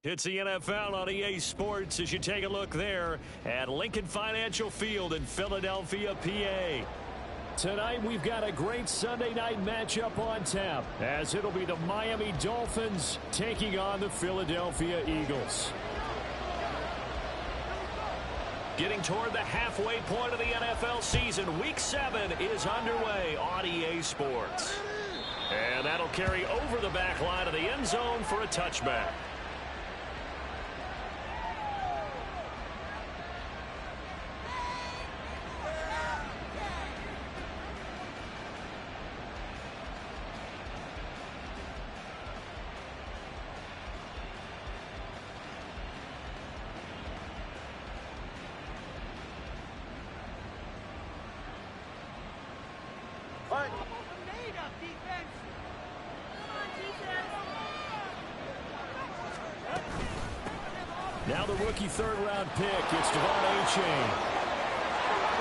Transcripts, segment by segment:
It's the NFL on EA Sports as you take a look there at Lincoln Financial Field in Philadelphia, PA. Tonight we've got a great Sunday night matchup on tap as it'll be the Miami Dolphins taking on the Philadelphia Eagles. Getting toward the halfway point of the NFL season, Week 7 is underway on EA Sports. And that'll carry over the back line of the end zone for a touchback. Now the rookie third-round pick, it's Devon A-Chain.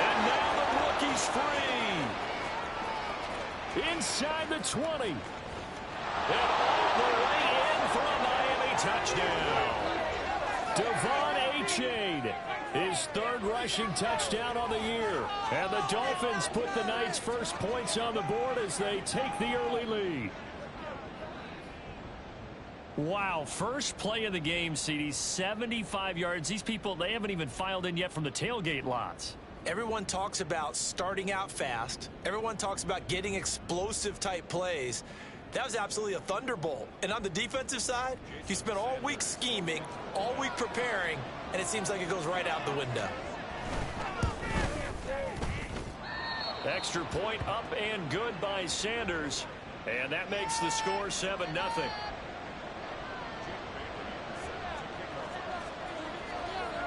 And now the rookie's free. Inside the 20. And all the way in for a Miami touchdown. Devon A-Chain, his third rushing touchdown on the year. And the Dolphins put the night's first points on the board as they take the early lead. Wow, first play of the game, CD, 75 yards. These people, they haven't even filed in yet from the tailgate lots. Everyone talks about starting out fast. Everyone talks about getting explosive-type plays. That was absolutely a thunderbolt. And on the defensive side, you spent all week scheming, all week preparing, and it seems like it goes right out the window. Extra point up and good by Sanders. And that makes the score 7-0.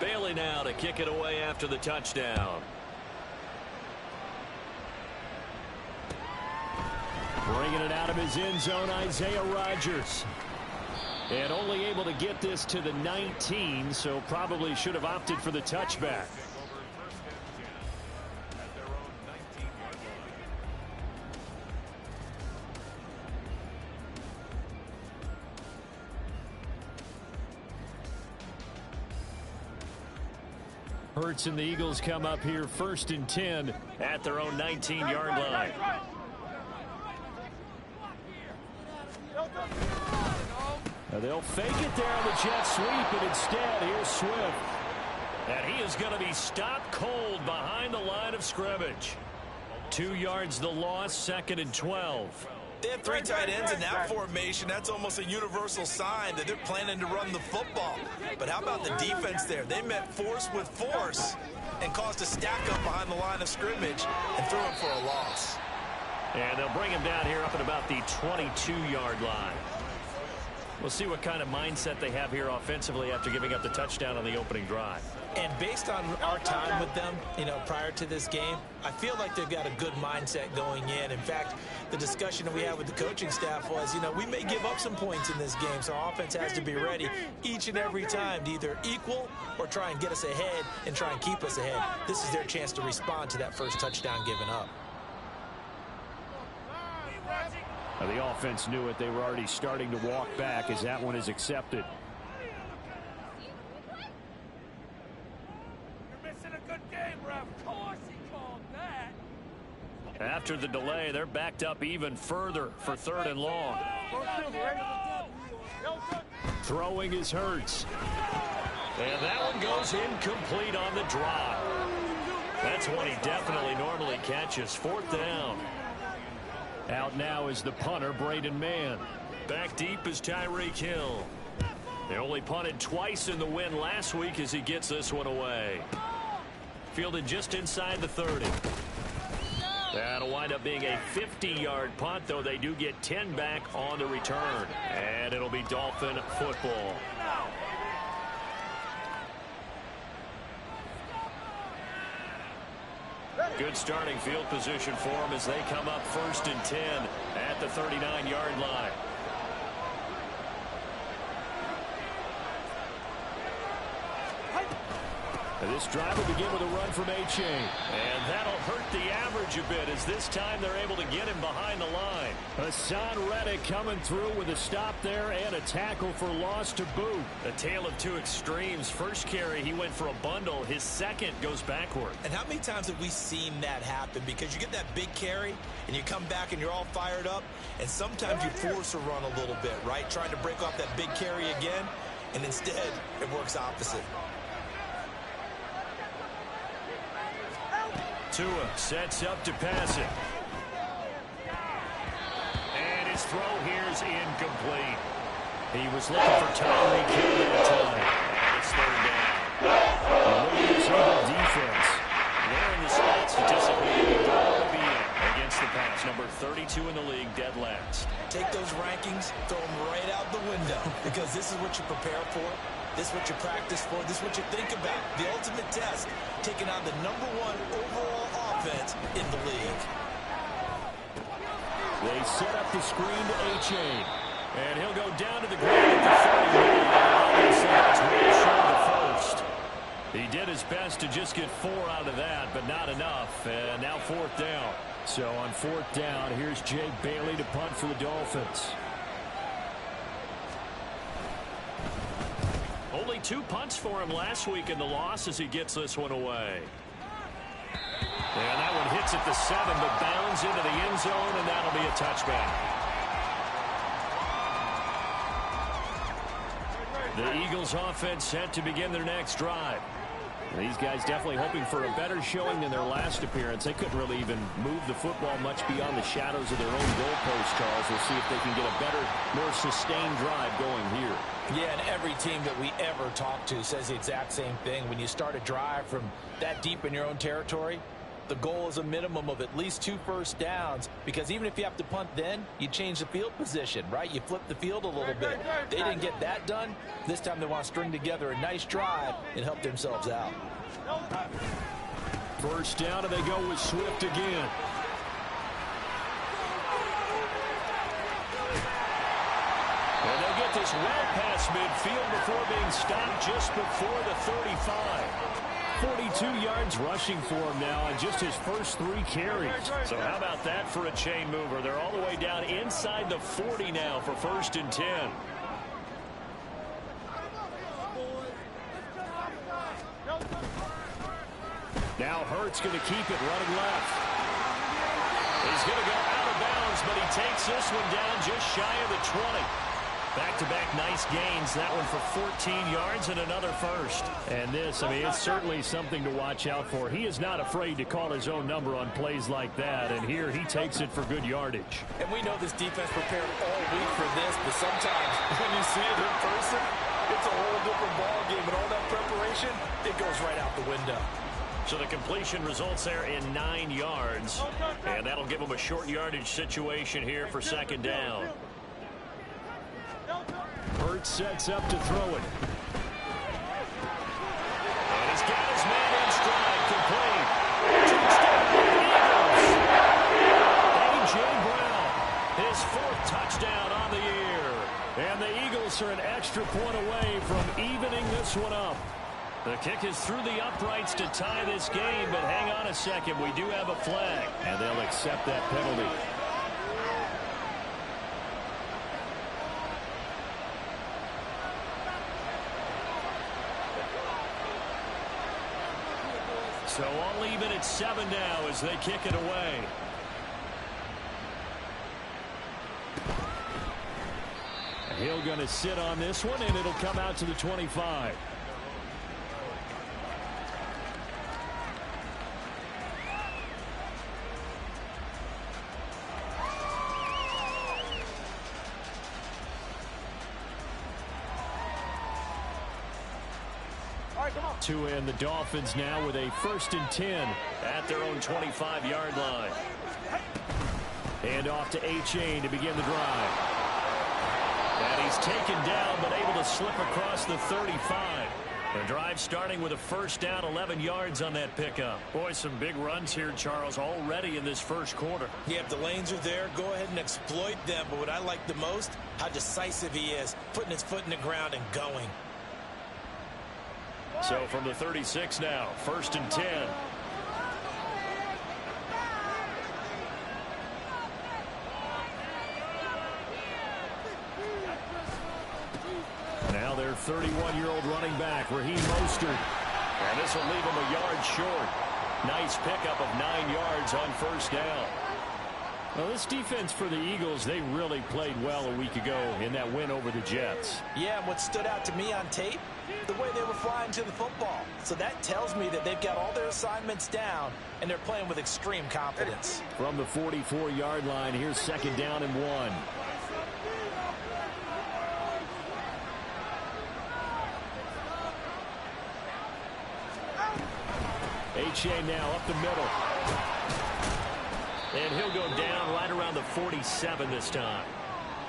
Bailey now to kick it away after the touchdown. Bringing it out of his end zone, Isaiah Rodgers. And only able to get this to the 19, so probably should have opted for the touchback. Hurts and the Eagles come up here 1st and 10 at their own 19-yard line. Now they'll fake it there on the jet sweep, and instead, here's Swift. And he is going to be stopped cold behind the line of scrimmage. 2 yards the loss, 2nd and 12. They have 3 tight ends in that formation. That's almost a universal sign that they're planning to run the football. But how about the defense there? They met force with force and caused a stack up behind the line of scrimmage and threw him for a loss. And they'll bring him down here up at about the 22-yard line. We'll see what kind of mindset they have here offensively after giving up the touchdown on the opening drive. And based on our time with them, prior to this game, I feel like they've got a good mindset going in. In fact, the discussion that we had with the coaching staff was, we may give up some points in this game, so our offense has to be ready each and every time to either equal or try and get us ahead and try and keep us ahead. This is their chance to respond to that first touchdown given up. Now the offense knew it. They were already starting to walk back as that one is accepted. After the delay, they're backed up even further for 3rd and long. Throwing is Hurts. And that one goes incomplete on the drop. That's one he definitely normally catches. 4th down. Out now is the punter, Braden Mann. Back deep is Tyreek Hill. They only punted twice in the win last week as he gets this one away. Fielded just inside the 30. That'll wind up being a 50-yard punt, though they do get 10 back on the return. And it'll be Dolphin football. Good starting field position for them as they come up 1st and 10 at the 39-yard line. And this drive will begin with a run from A-Chain. And that'll hurt the average a bit as this time they're able to get him behind the line. Hassan Reddick coming through with a stop there and a tackle for loss to boot. A tale of two extremes. First carry, he went for a bundle. His second goes backward. And how many times have we seen that happen? Because you get that big carry, and you come back and you're all fired up, and sometimes you force a run a little bit, right? Trying to break off that big carry again, and instead it works opposite. Tua sets up to pass it. And his throw here's incomplete. He was looking for Tyreek Hill that time. It's third down. Look at this Eagle defense. They're in the spot statistically you don't want to be in against the pass. Number 32 in the league, dead last. Take those rankings, throw them right out the window, because this is what you prepare for. This is what you practice for. This is what you think about. The ultimate test, taking on the #1 overall offense in the league. They set up the screen to A-Chain. And he'll go down to the ground at the 30. That's way short of the first. He did his best to just get 4 out of that, but not enough. And now 4th down. So on 4th down, here's Jake Bailey to punt for the Dolphins. Only 2 punts for him last week in the loss as he gets this one away. And that one hits at the 7, but bounds into the end zone, and that'll be a touchback. The Eagles offense set to begin their next drive. These guys definitely hoping for a better showing than their last appearance. They couldn't really even move the football much beyond the shadows of their own goalpost, Charles. We'll see if they can get a better, more sustained drive going here. Yeah, and every team that we ever talk to says the exact same thing. When you start a drive from that deep in your own territory, the goal is a minimum of at least 2 first downs, because even if you have to punt then, you change the field position, right? You flip the field a little bit. They didn't get that done. This time they want to string together a nice drive and help themselves out. First down, and they go with Swift again. And they'll get this well past midfield before being stopped just before the 35. 42 yards rushing for him now on just his first 3 carries. So how about that for a chain mover? They're all the way down inside the 40 now for 1st and 10. Now Hurts going to keep it running left. He's going to go out of bounds, but he takes this one down just shy of the 20. Back-to-back nice gains. That one for 14 yards and another first. And this, I mean, it's certainly something to watch out for. He is not afraid to call his own number on plays like that, and here he takes it for good yardage. And we know this defense prepared all week for this, but sometimes when you see it in person, it's a whole different ballgame, and all that preparation, it goes right out the window. So the completion results there in 9 yards, and that'll give them a short yardage situation here for 2nd down. Hurts sets up to throw it. And he's got his man in stride, complete. Touchdown, Eagles. A.J. Brown, his 4th touchdown on the year. And the Eagles are an extra point away from evening this one up. The kick is through the uprights to tie this game, but hang on a second. We do have a flag. And they'll accept that penalty. So all even at 7 now as they kick it away. Hill going to sit on this one, and it'll come out to the 25. Tua and the Dolphins now with a 1st and 10 at their own 25-yard line. And off to A-Chain to begin the drive. And he's taken down but able to slip across the 35. The drive starting with a 1st down, 11 yards on that pickup. Boy, some big runs here, Charles, already in this 1st quarter. Yeah, if the lanes are there, go ahead and exploit them. But what I like the most, how decisive he is, putting his foot in the ground and going. So from the 36 now, 1st and 10. Now their 31-year-old running back, Raheem Mostert. And this will leave him a yard short. Nice pickup of 9 yards on 1st down. Well, this defense for the Eagles, they really played well a week ago in that win over the Jets. Yeah, and what stood out to me on tape, the way they were flying to the football. So that tells me that they've got all their assignments down, and they're playing with extreme confidence. From the 44-yard line, here's 2nd down and 1. H.A. now up the middle. And he'll go down right around the 47 this time.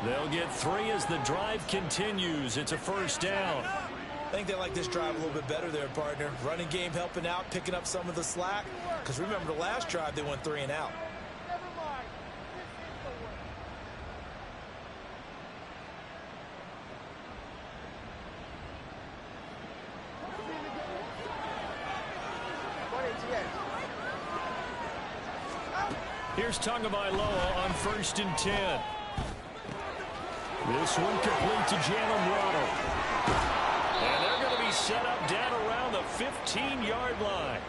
They'll get 3 as the drive continues. It's a 1st down. I think they like this drive a little bit better there, partner. Running game helping out, picking up some of the slack. Because remember, the last drive, they went 3 and out. Here's Tagovailoa on 1st and 10. This one complete to Jalen Waddle. And they're going to be set up down around the 15-yard line.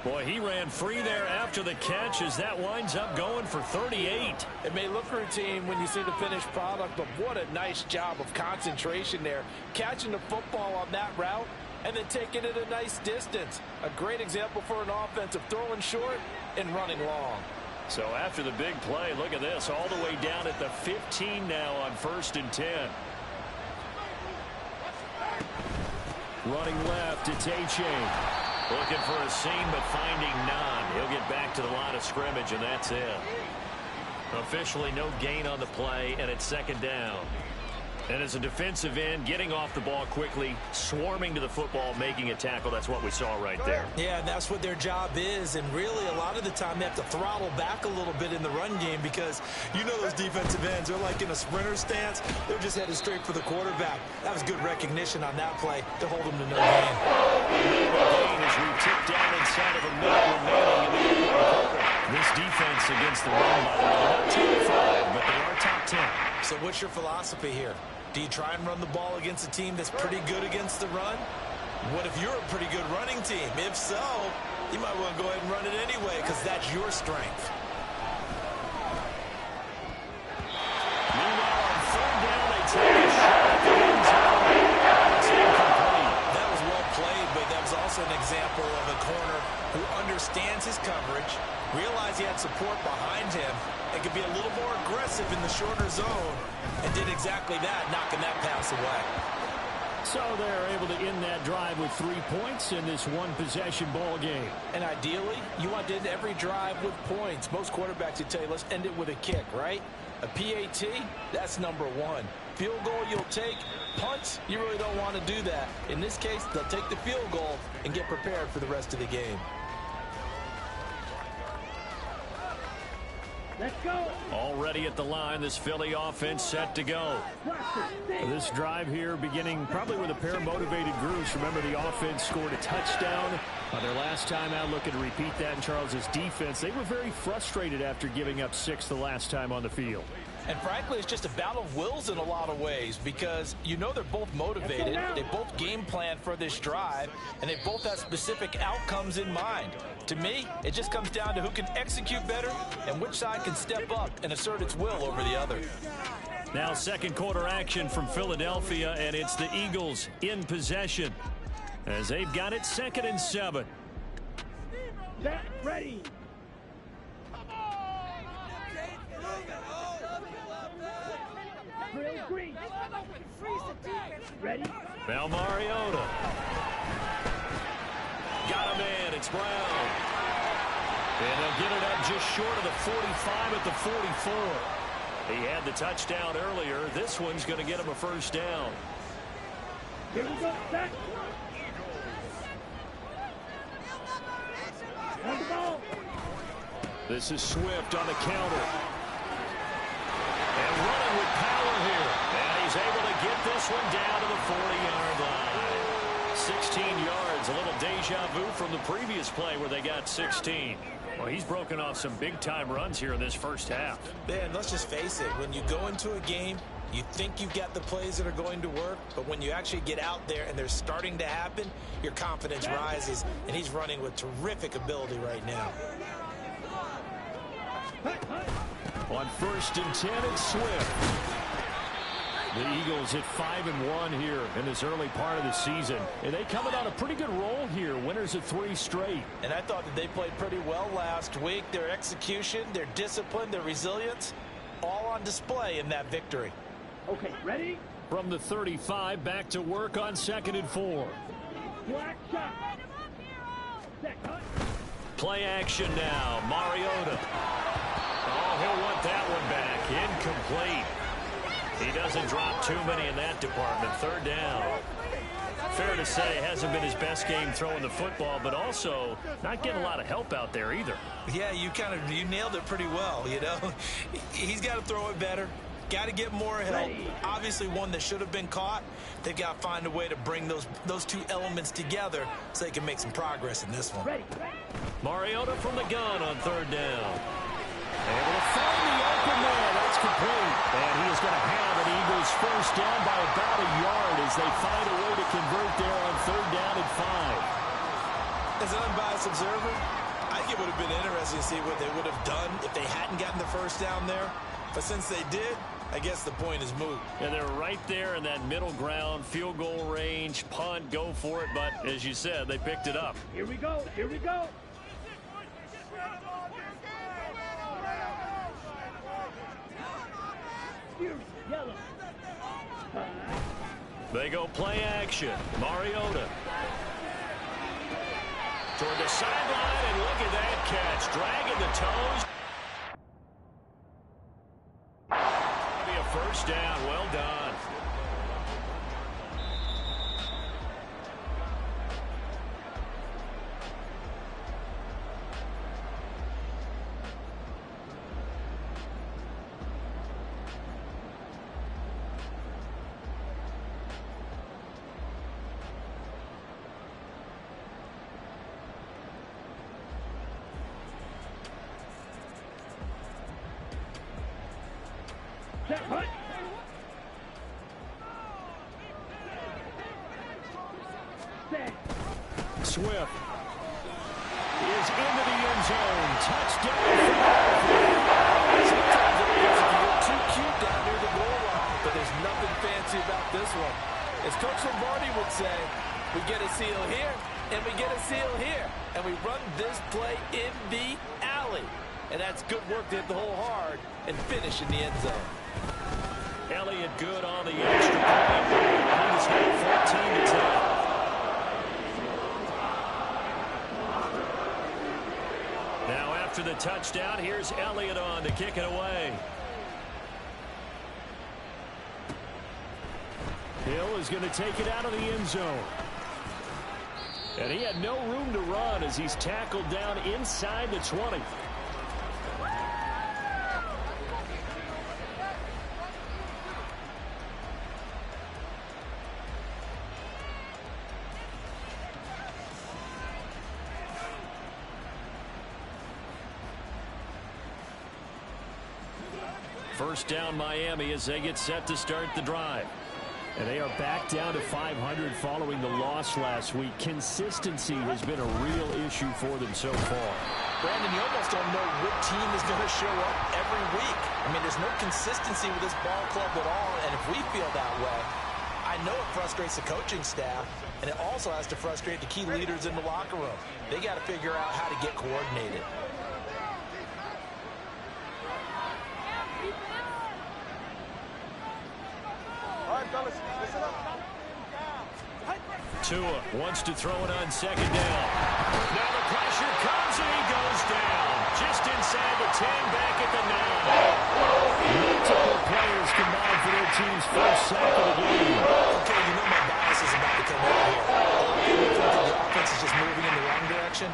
Boy, he ran free there after the catch as that winds up going for 38. It may look routine when you see the finished product, but what a nice job of concentration there. Catching the football on that route and then taking it a nice distance. A great example for an offense of throwing short and running long. So after the big play, look at this, all the way down at the 15 now on 1st and 10. Running left, it's H.A. Looking for a seam, but finding none. He'll get back to the line of scrimmage, and that's it. Officially no gain on the play, and it's 2nd down. And as a defensive end, getting off the ball quickly, swarming to the football, making a tackle. That's what we saw right there. Yeah, and that's what their job is. And really, a lot of the time, they have to throttle back a little bit in the run game because you know those defensive ends, they're like in a sprinter stance. They're just headed straight for the quarterback. That was good recognition on that play to hold them to no gain. Gain as we tip down inside of a minute remaining in the quarter. This defense against the run, by the way, not top 5, but they are top 10. So what's your philosophy here? Do you try and run the ball against a team that's pretty good against the run? What if you're a pretty good running team? If so, you might want to go ahead and run it anyway because that's your strength. Meanwhile, on 3rd down, they take a shot at the end zone. It's incomplete. That was well played, but that was also an example of a corner who understands his coverage, realized he had support behind him, and could be a little more aggressive in the shorter zone, and did exactly that, knocking that pass away. So they're able to end that drive with 3 points in this one-possession ball game. And ideally, you want to end every drive with points. Most quarterbacks would tell you, let's end it with a kick, right? A PAT, that's number 1. Field goal you'll take. Punts, you really don't want to do that. In this case, they'll take the field goal and get prepared for the rest of the game. Let's go. Already at the line, this Philly offense set to go. This drive here beginning probably with a pair of motivated groups. Remember, the offense scored a touchdown on their last time out. Looking to repeat that in Charles's defense. They were very frustrated after giving up 6 the last time on the field. And frankly, it's just a battle of wills in a lot of ways because you know they're both motivated. They both game plan for this drive, and they both have specific outcomes in mind. To me, it just comes down to who can execute better and which side can step up and assert its will over the other. Now 2nd quarter action from Philadelphia, and it's the Eagles in possession as they've got it 2nd and 7. Set, ready. Green. Ready. Now Mariota. Got him in. It's Brown. And they'll get it up just short of the 45 at the 44. He had the touchdown earlier. This one's going to get him a 1st down. Here we go. Set. On the ball. This is Swift on the counter. And running with power here. And he's able to get this one down to the 40-yard line. 16 yards. A little deja vu from the previous play where they got 16. Well, he's broken off some big-time runs here in this first half. Man, let's just face it. When you go into a game, you think you've got the plays that are going to work, but when you actually get out there and they're starting to happen, your confidence rises, and he's running with terrific ability right now. On 1st and 10, it's Swift. The Eagles hit 5-1 here in this early part of the season. And they coming on a pretty good roll here. Winners of 3 straight. And I thought that they played pretty well last week. Their execution, their discipline, their resilience, all on display in that victory. Okay, ready? From the 35, back to work on 2nd and 4. Black shot. Set, cut. Play action now. Mariota. Oh, he'll want that one back. Incomplete. He doesn't drop too many in that department. 3rd down. Fair to say, hasn't been his best game throwing the football, but also not getting a lot of help out there either. Yeah, you nailed it pretty well, you know. He's got to throw it better. Got to get more help. Obviously, one that should have been caught. They've got to find a way to bring those two elements together so they can make some progress in this one. Ready. Mariota from the gun on 3rd down. Able to find the open man. That's complete. And he is going to have an Eagles first down by about a yard as they find a way to convert there on 3rd down and 5. As an unbiased observer, I think it would have been interesting to see what they would have done if they hadn't gotten the first down there. But since they did, I guess the point is moot. And they're right there in that middle ground, field goal range, punt, go for it. But as you said, they picked it up. Here we go. Here we go. Yellow. They go play action. Mariota. Toward the sideline, and look at that catch. Dragging the toes. Be a first down. Well done. Set, cut. Set. Swift is into the end zone. Touchdown. Sometimes it means if you get too cute down near the goal line, but there's nothing fancy about this one. As Coach Lombardi would say, we get a seal here, and we get a seal here, and we run this play in the alley. And that's good work to hit the hole hard and finish in the end zone. Elliott good on the extra point. He is now 14-10. Now after the touchdown, here's Elliott on to kick it away. Hill is going to take it out of the end zone. And he had no room to run as he's tackled down inside the 20. First down Miami as they get set to start the drive. And they are back down to 500 following the loss last week. Consistency has been a real issue for them so far. Brandon, you almost don't know what team is going to show up every week. I mean, there's no consistency with this ball club at all, and if we feel that way, I know it frustrates the coaching staff, and it also has to frustrate the key leaders in the locker room. They got to figure out how to get coordinated. Tua wants to throw it on 2nd down. Now the pressure comes and he goes down. Just inside the 10, back at the 9. Multiple players combined for their team's first sack of the game. Okay, you know my bias is about to come out here. You think that the offense is just moving in the wrong direction?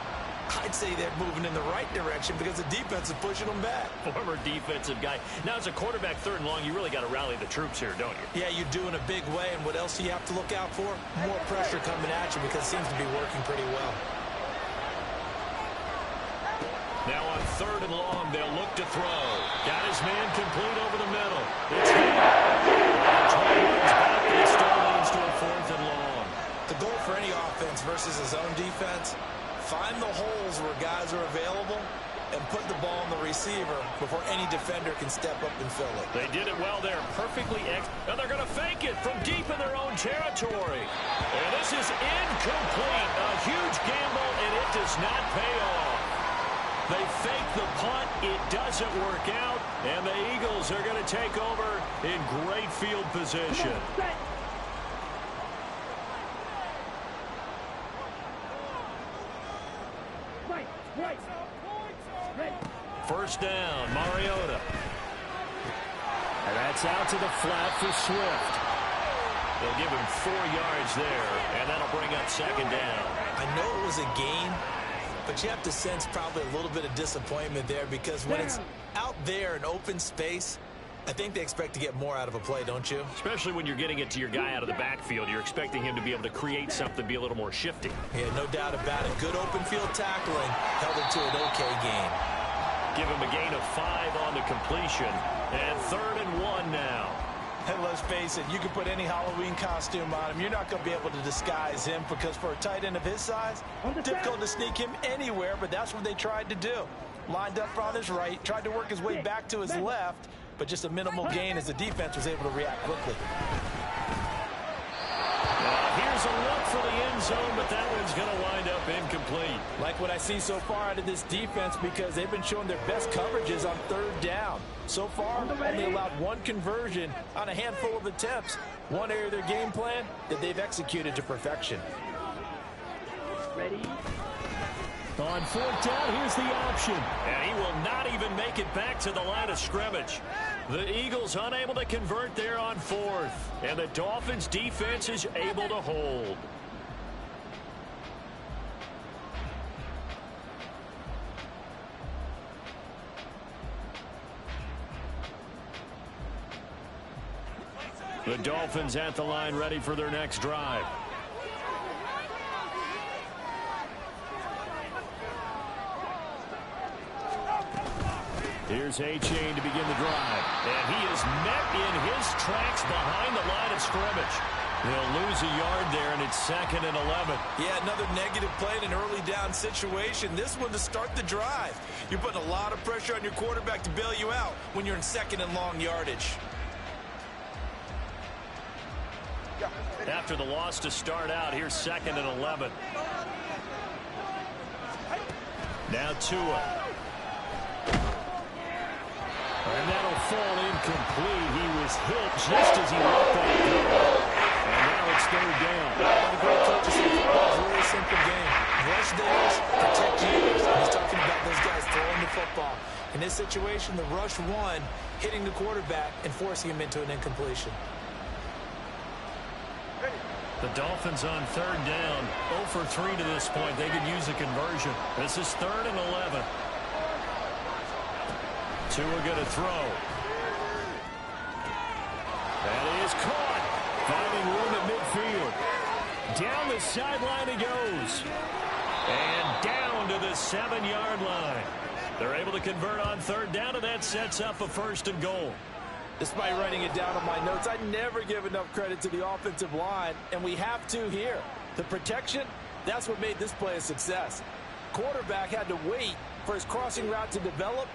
I'd say they're moving in the right direction because the defense is pushing them back. Former defensive guy. Now, as a quarterback, 3rd and long, you really got to rally the troops here, don't you? Yeah, you do in a big way. And what else do you have to look out for? More pressure coming at you because it seems to be working pretty well. Now on 3rd and long, they'll look to throw. Got his man complete over the middle. It's him. 20 yards back, and it still leads to a 4th and long. The goal for any offense versus a zone defense, find the holes where guys are available and put the ball in the receiver before any defender can step up and fill it. They did it well there. Perfectly and they're going to fake it from deep in their own territory. And this is incomplete. A huge gamble, and it does not pay off. They fake the punt. It doesn't work out. And the Eagles are going to take over in great field position. Right. Ready. 1st down, Mariota. And that's out to the flat for Swift. They'll give him 4 yards there, and that'll bring up 2nd down. I know it was a gain, but you have to sense probably a little bit of disappointment there because when it's out there in open space, I think they expect to get more out of a play, don't you? Especially when you're getting it to your guy out of the backfield. You're expecting him to be able to create something, be a little more shifty. Yeah, no doubt about it. Good open field tackling held it to an okay game. Give him a gain of 5 on the completion. And 3rd and 1 now. And let's face it, you can put any Halloween costume on him. You're not going to be able to disguise him because for a tight end of his size, difficult to sneak him anywhere, but that's what they tried to do. Lined up on his right, tried to work his way back to his left, but just a minimal gain as the defense was able to react quickly. Here's a look for the end zone, but that one's going to wind up incomplete. Like what I see so far out of this defense because they've been showing their best coverages on 3rd down. So far, only allowed 1 conversion on a handful of attempts. One area of their game plan that they've executed to perfection. Ready. On 4th down, here's the option. And he will not even make it back to the line of scrimmage. The Eagles unable to convert there on 4th. And the Dolphins defense is able to hold. The Dolphins at the line ready for their next drive. Here's A-Chain to begin the drive. And he is met in his tracks behind the line of scrimmage. They'll lose a yard there, and it's 2nd and 11. Yeah, another negative play in an early down situation. This one to start the drive. You're putting a lot of pressure on your quarterback to bail you out when you're in 2nd and long yardage. After the loss to start out, here's 2nd and 11. Now Tua. And that'll fall incomplete. He was hit just as he let that go. And now it's 3rd down. The great coaches say football is a really simple game. Rush theirs, protect yours. And he's talking about those guys throwing the football. In this situation, the rush won, hitting the quarterback and forcing him into an incompletion. The Dolphins on 3rd down. 0 for 3 to this point. They could use a conversion. This is 3rd and 11. Tua going to throw. That is caught. Finding room at midfield. Down the sideline he goes. And down to the 7-yard line. They're able to convert on 3rd down, and that sets up a 1st and goal. Despite writing it down on my notes, I never give enough credit to the offensive line, and we have to here. The protection, that's what made this play a success. Quarterback had to wait for his crossing route to develop,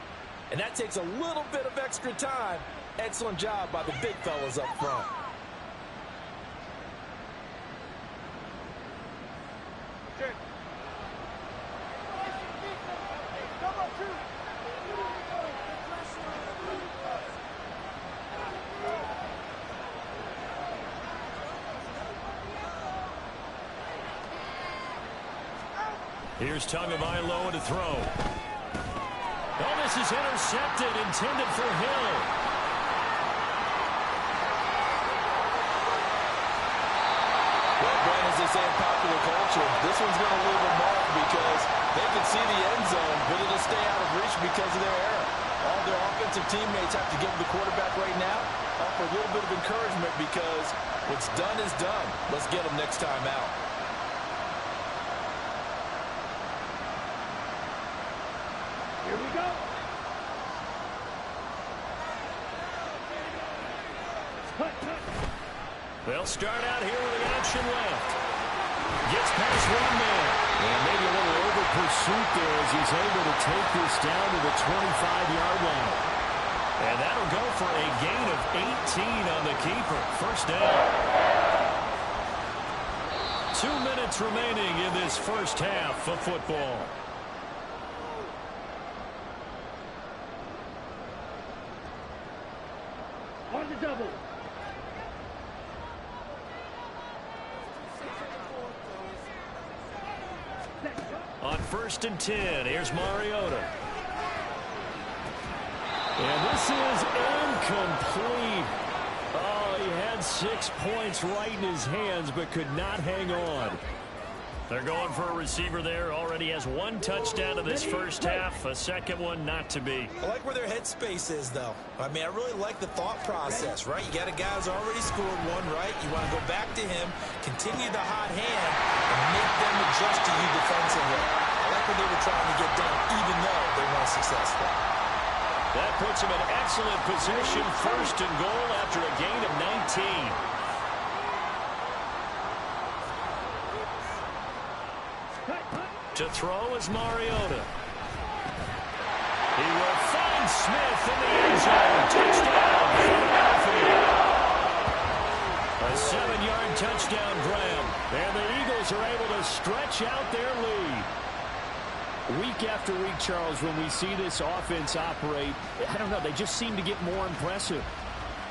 and that takes a little bit of extra time. Excellent job by the big fellas up front. Here's Tagovailoa to throw. Oh, this is intercepted, intended for Hill. Well, Brand, as they say in popular culture, this one's going to leave a mark because They can see the end zone, but it'll stay out of reach because of their error. All their offensive teammates have to give the quarterback right now offer a little bit of encouragement because what's done is done. Let's get them next time out. Here we go. They'll start out here with the option left. Gets past one man. And maybe a little over pursuit there as he's able to take this down to the 25-yard line. And that'll go for a gain of 18 on the keeper. First down. 2 minutes remaining in this first half of football. On the double. On 1st and 10, here's Mariota. And this is incomplete. Oh, he had 6 points right in his hands, but could not hang on. They're going for a receiver there. Already has 1 touchdown in this first half. A second one not to be. I like where their headspace is, though. I mean, I really like the thought process, right? You got a guy who's already scored one, right? You want to go back to him, continue the hot hand, and make them adjust to you defensively. I like what they were trying to get done, even though they weren't successful. That puts him in excellent position. 1st and goal after a gain of 19. To throw is Mariota. He will find Smith in the end zone. Touchdown, Philadelphia. A 7-yard touchdown grab. And the Eagles are able to stretch out their lead. Week after week, Charles, when we see this offense operate, I don't know, they just seem to get more impressive.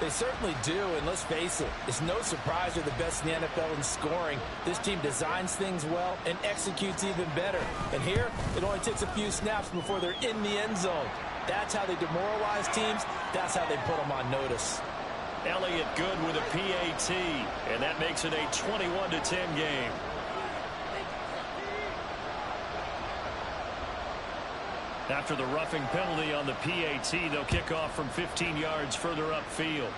They certainly do, and let's face it, it's no surprise they're the best in the NFL in scoring. This team designs things well and executes even better. And here, it only takes a few snaps before they're in the end zone. That's how they demoralize teams. That's how they put them on notice. Elliott good with a PAT, and that makes it a 21-10 game. After the roughing penalty on the PAT, they'll kick off from 15 yards further upfield.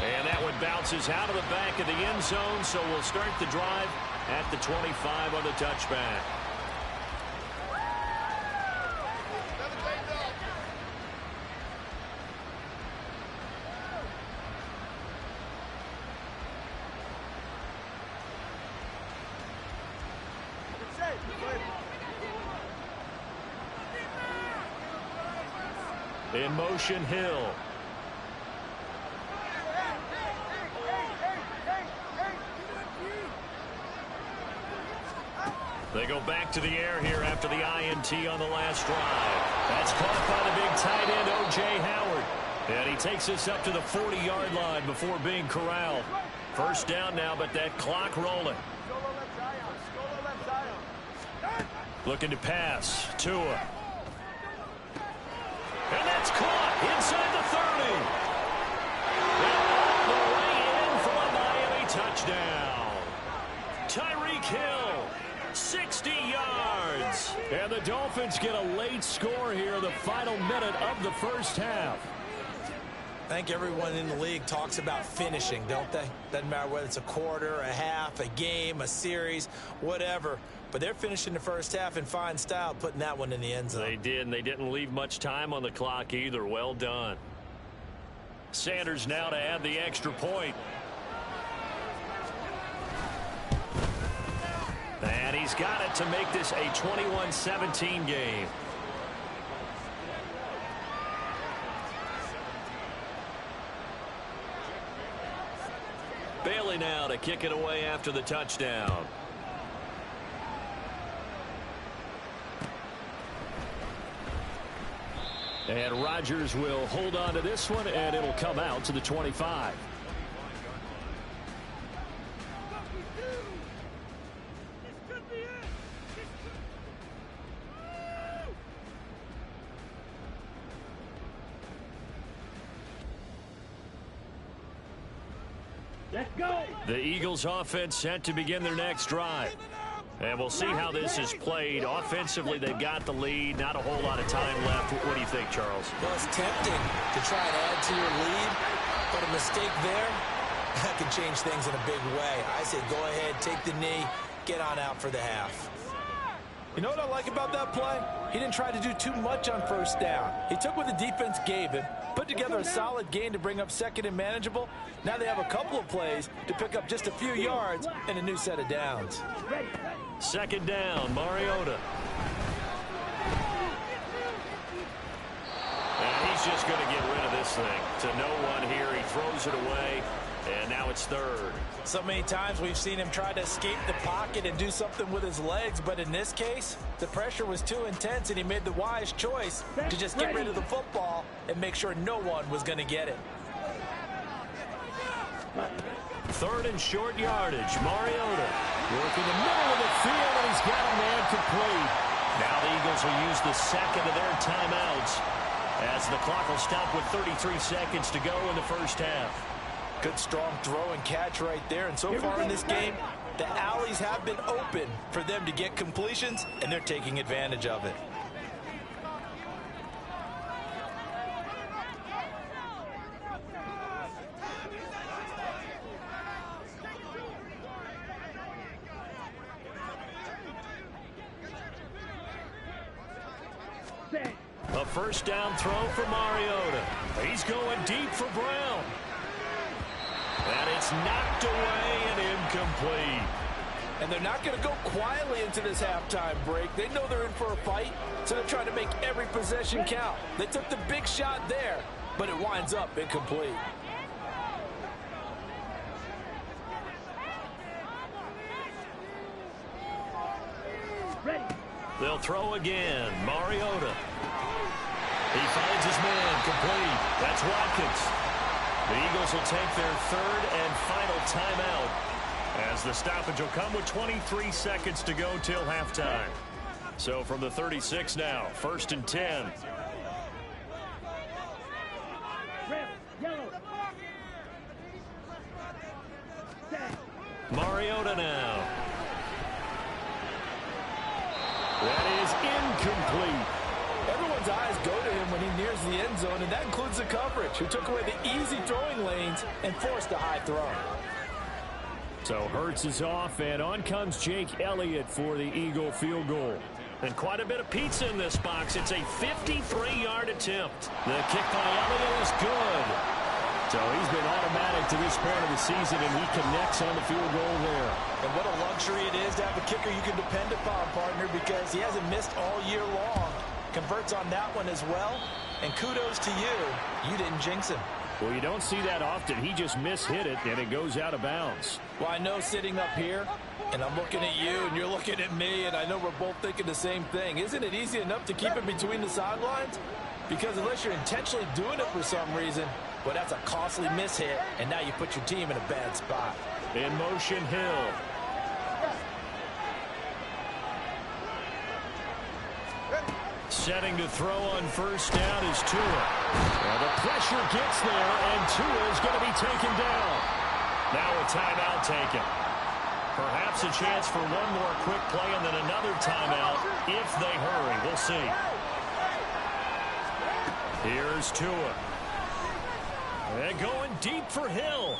And that one bounces out of the back of the end zone, so we'll start the drive at the 25 on the touchback. In motion, Hill. They go back to the air here after the INT on the last drive. That's caught by the big tight end, O.J. Howard. And he takes us up to the 40-yard line before being corralled. First down now, but that clock rolling. Looking to pass. Tua. And that's caught inside the 30. And all the way in for a Miami touchdown. Tyreek Hill, 60 yards. And the Dolphins get a late score here, the final minute of the first half. I think everyone in the league talks about finishing, don't they? Doesn't matter whether it's a quarter, a half, a game, a series, whatever. But they're finishing the first half in fine style, putting that one in the end zone. They did, and they didn't leave much time on the clock either. Well done. Sanders now to add the extra point. And he's got it to make this a 21-17 game. Bailey now to kick it away after the touchdown. And Rodgers will hold on to this one, and it'll come out to the 25. Let's go. The Eagles offense set to begin their next drive. And we'll see how this is played. Offensively, they've got the lead. Not a whole lot of time left. What do you think, Charles? Well, it's tempting to try and add to your lead, but a mistake there, that can change things in a big way. I say go ahead, take the knee, get on out for the half. You know what I like about that play? He didn't try to do too much on first down. He took what the defense gave him, put together a solid gain to bring up second and manageable. Now they have a couple of plays to pick up just a few yards and a new set of downs. Second down, Mariota. And he's just going to get rid of this thing. To no one here. He throws it away, and now it's third. So many times we've seen him try to escape the pocket and do something with his legs, but in this case, the pressure was too intense, and he made the wise choice to just get rid of the football and make sure no one was going to get it. Third and short yardage. Mariota working the middle of the field, and he's got a man complete. Now the Eagles will use the second of their timeouts as the clock will stop with 33 seconds to go in the first half. Good strong throw and catch right there. And so far in this game, the alleys have been open for them to get completions, and they're taking advantage of it. A first down throw for Mariota. He's going deep for Brown. And it's knocked away and incomplete. And they're not going to go quietly into this halftime break. They know they're in for a fight, so they're trying to make every possession count. They took the big shot there, but it winds up incomplete. They'll throw again. Mariota. He finds his man complete. That's Watkins. The Eagles will take their third and final timeout as the stoppage will come with 23 seconds to go till halftime. So from the 36 now, first and 10. Mariota now. That is incomplete. Everyone's eyes go to him when he nears the end zone, and that includes the coverage, who took away the easy throwing lanes and forced a high throw. So Hurts is off, and on comes Jake Elliott for the Eagle field goal. And quite a bit of pizza in this box. It's a 53-yard attempt. The kick by Elliott is good. So he's been automatic to this point of the season, and he connects on the field goal there. And what a luxury it is to have a kicker you can depend upon, partner, because he hasn't missed all year long. Converts on that one as well. And kudos to you. You didn't jinx him. Well, you don't see that often. He just mishit it, and it goes out of bounds. Well, I know sitting up here, and I'm looking at you, and you're looking at me, and I know we're both thinking the same thing. Isn't it easy enough to keep it between the sidelines? Because unless you're intentionally doing it for some reason, well, that's a costly mishit, and now you put your team in a bad spot. In motion, Hill. Setting to throw on first down is Tua. Well, the pressure gets there, and Tua is going to be taken down. Now a timeout taken. Perhaps a chance for one more quick play and then another timeout if they hurry. We'll see. Here's Tua. And going deep for Hill.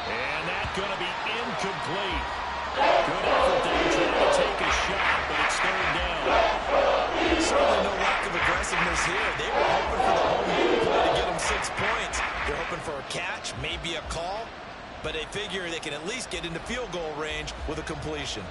And that's going to be incomplete. Good effort there trying to take a shot, but it's third down. Certainly no lack of aggressiveness here. They were hoping for the home run play to get them 6 points. They're hoping for a catch, maybe a call, but they figure they can at least get into field goal range with a completion.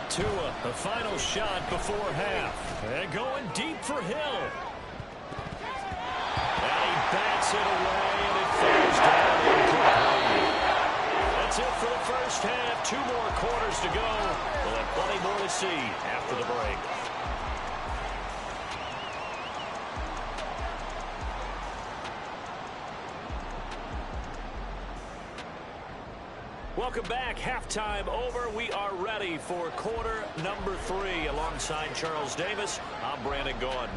Tua, the final shot before half. And going deep for Hill. And he bats it away, and it falls down incomplete. That's it for the first half. 2 more quarters to go. We'll have plenty more to see after the break. Welcome back. Halftime over. We are ready for quarter number 3. Alongside Charles Davis, I'm Brandon Gordon.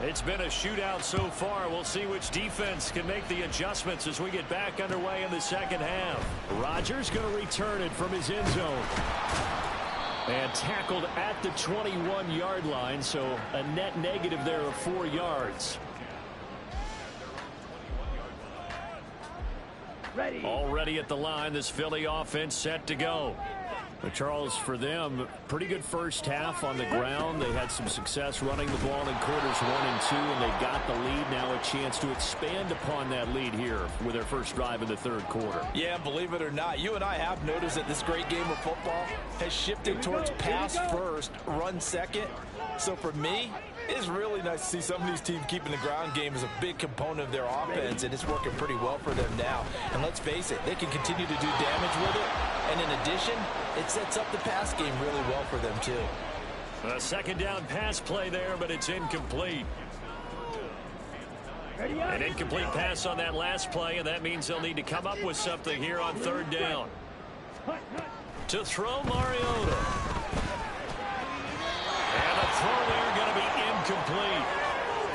It's been a shootout so far. We'll see which defense can make the adjustments as we get back underway in the second half. Rodgers going to return it from his end zone. And tackled at the 21-yard line, so a net negative there of 4 yards. Ready. Already at the line, this Philly offense set to go. But Charles, for them, pretty good first half on the ground. They had some success running the ball in quarters 1 and 2, and they got the lead. Now a chance to expand upon that lead here with their first drive in the third quarter. Yeah, believe it or not, you and I have noticed that this great game of football has shifted towards pass first, run second. So for me, it's really nice to see some of these teams keeping the ground game as a big component of their offense, and it's working pretty well for them now. And let's face it, they can continue to do damage with it. And in addition, it sets up the pass game really well for them, too. A second down pass play there, but it's incomplete. An incomplete pass on that last play, and that means they'll need to come up with something here on third down. To throw, Mariota. And a throw there going to be incomplete.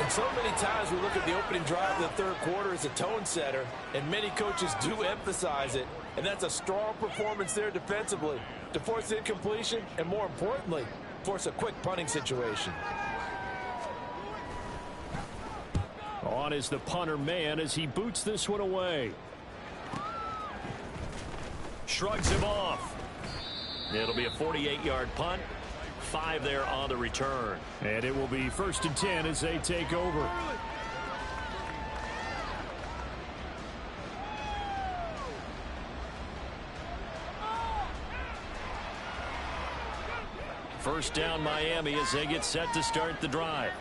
And so many times we look at the opening drive of the third quarter as a tone setter, and many coaches do emphasize it. And that's a strong performance there defensively to force incompletion and, more importantly, force a quick punting situation. On is the punter man as he boots this one away. Shrugs him off. It'll be a 48-yard punt. 5 there on the return. And it will be 1st and 10 as they take over. First down Miami as they get set to start the drive.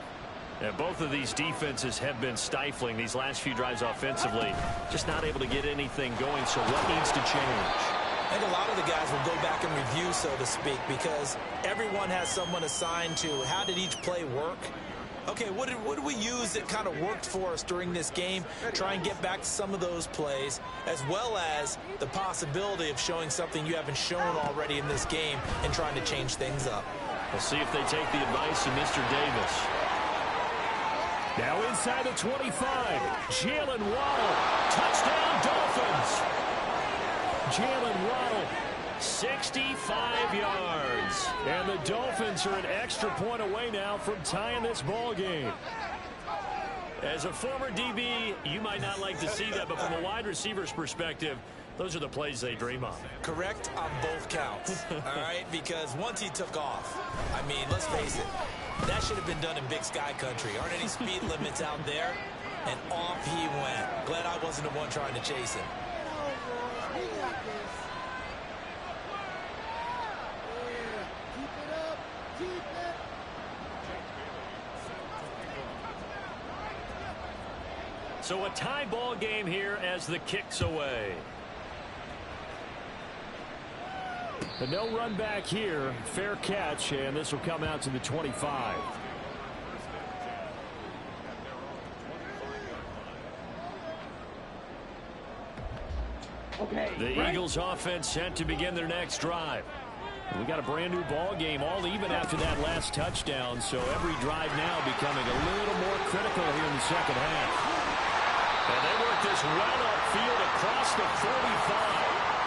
And both of these defenses have been stifling these last few drives offensively. Just not able to get anything going, so what needs to change? I think a lot of the guys will go back and review, so to speak, because everyone has someone assigned to how did each play work. Okay, what did we use that kind of worked for us during this game? Try and get back to some of those plays, as well as the possibility of showing something you haven't shown already in this game and trying to change things up. We'll see if they take the advice of Mr. Davis. Now inside the 25, Jalen Waddle, touchdown Dolphins. Jalen Waddle, 65 yards. And the Dolphins are an extra point away now from tying this ball game. As a former DB, you might not like to see that, but from a wide receiver's perspective, those are the plays they dream of. Correct on both counts, all right? Because once he took off, I mean, let's face it, that should have been done in Big Sky Country. Aren't any speed limits out there? And off he went. Glad I wasn't the one trying to chase him. So a tie ball game here as the kick's away. But no run back here. Fair catch, and this will come out to the 25. Okay. The Eagles offense set to begin their next drive. We got a brand new ball game, all even after that last touchdown, so every drive now becoming a little more critical here in the second half. And they work this well upfield across the 45.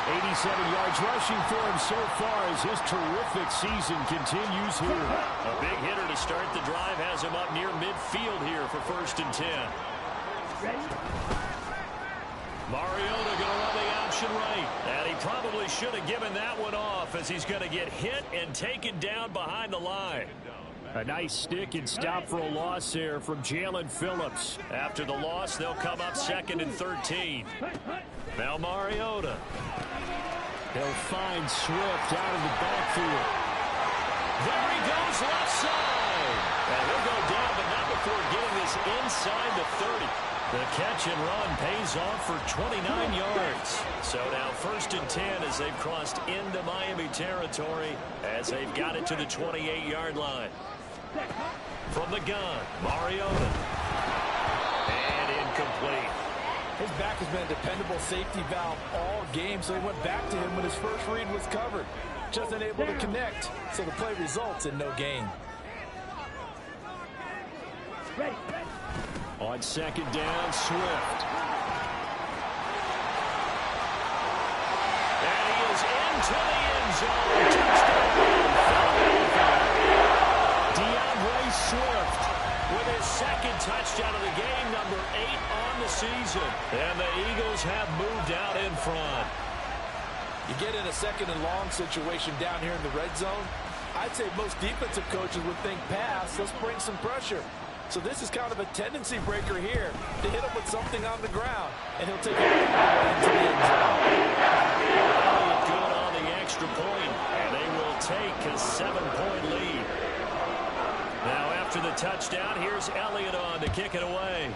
87 yards rushing for him so far as his terrific season continues here. A big hitter to start the drive has him up near midfield here for 1st and 10. Ready? Mariota going to run the option right. And he probably should have given that one off as he's going to get hit and taken down behind the line. A nice stick and stop for a loss there from Jalen Phillips. After the loss, they'll come up 2nd and 13. Now Mariota. He'll find Swift out of the backfield. There he goes left side. And he'll go down, but not before getting this inside the 30. The catch and run pays off for 29 yards. So now 1st and 10 as they've crossed into Miami territory as they've got it to the 28-yard line. From the gun, Mariota. And incomplete. His back has been a dependable safety valve all game, so he went back to him when his first read was covered. Just unable to connect, so the play results in no gain. On second down, Swift. And he is into the end zone. Touchdown. DeAndre Swift With his second touchdown of the game, number 8 on the season. And the Eagles have moved out in front. You get in a second and long situation down here in the red zone, I'd say most defensive coaches would think pass, let's bring some pressure. So this is kind of a tendency breaker here to hit him with something on the ground, and he'll take it all the way into the end zone. Good on the extra point, and they will take a 7-point lead. Now after the touchdown, here's Elliott on to kick it away.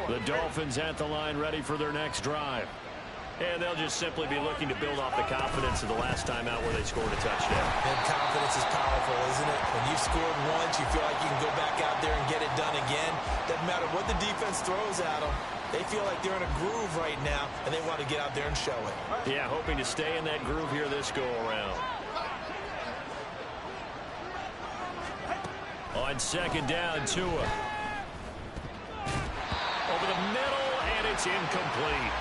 The Dolphins at the line ready for their next drive. And they'll just simply be looking to build off the confidence of the last time out where they scored a touchdown. And confidence is powerful, isn't it? When you've scored once, you feel like you can go back out there and get it done again. Doesn't matter what the defense throws at them. They feel like they're in a groove right now, and they want to get out there and show it. Yeah, hoping to stay in that groove here this go-around. On second down, Tua. Over the middle, and it's incomplete.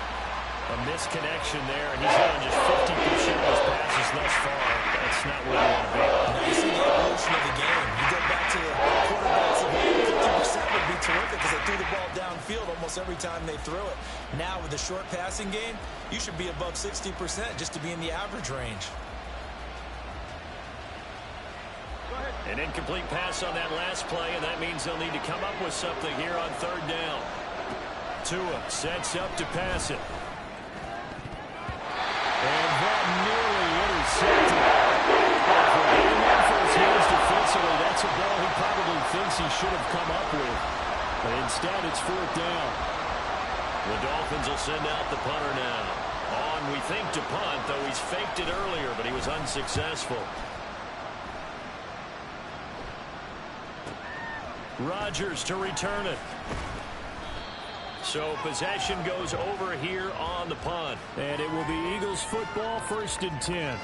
A misconnection there, and he's done just 50% of his passes thus far. That's not where you want to be. Now you see the evolution of the game. You go back to the quarterbacks of 50% would be terrific because they threw the ball downfield almost every time they threw it. Now with the short passing game, you should be above 60% just to be in the average range. An incomplete pass on that last play, and that means they'll need to come up with something here on third down. Tua sets up to pass it. And that nearly intercepted. For getting that for his hands defensively, that's a ball he probably thinks he should have come up with. But instead, it's fourth down. The Dolphins will send out the punter now. On, we think, to punt, though he's faked it earlier, but he was unsuccessful. Rodgers to return it. So possession goes over here on the punt. And it will be Eagles football, 1st and 10.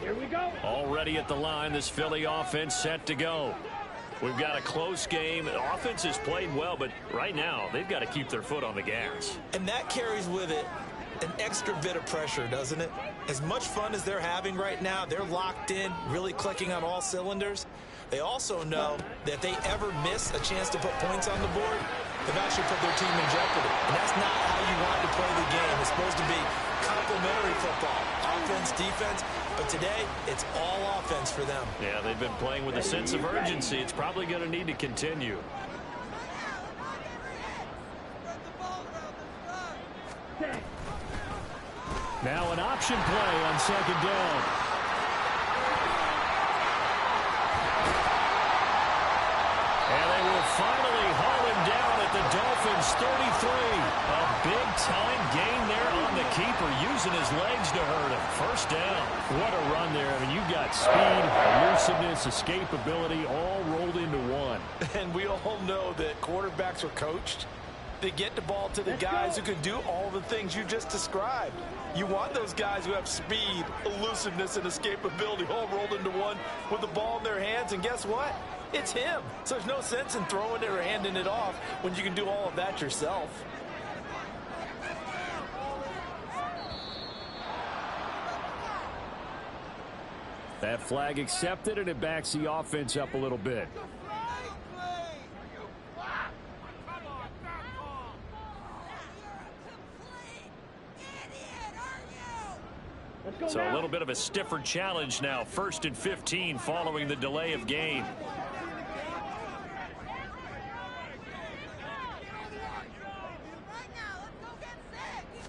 Here we go. Already at the line, this Philly offense set to go. We've got a close game. The offense has played well, but right now they've got to keep their foot on the gas. And that carries with it an extra bit of pressure, doesn't it? As much fun as they're having right now, they're locked in, really clicking on all cylinders. They also know that if they ever miss a chance to put points on the board, they've actually put their team in jeopardy. And that's not how you want to play the game. It's supposed to be complementary football, offense, defense. But today, it's all offense for them. Yeah, they've been playing with a sense of urgency. It's probably going to need to continue. Now an option play on second down. And they will finally haul him down at the Dolphins' 33. A big-time gain there on the keeper, using his legs to hurt him. First down. What a run there. I mean, you've got speed, elusiveness, escapability all rolled into one. And we all know that quarterbacks are coached. They get the ball to the guys who can do all the things you just described. You want those guys who have speed, elusiveness, and escapability all rolled into one with the ball in their hands. And guess what? It's him. So there's no sense in throwing it or handing it off when you can do all of that yourself. That flag accepted, and it backs the offense up a little bit. So a little bit of a stiffer challenge now. 1st and 15 following the delay of game.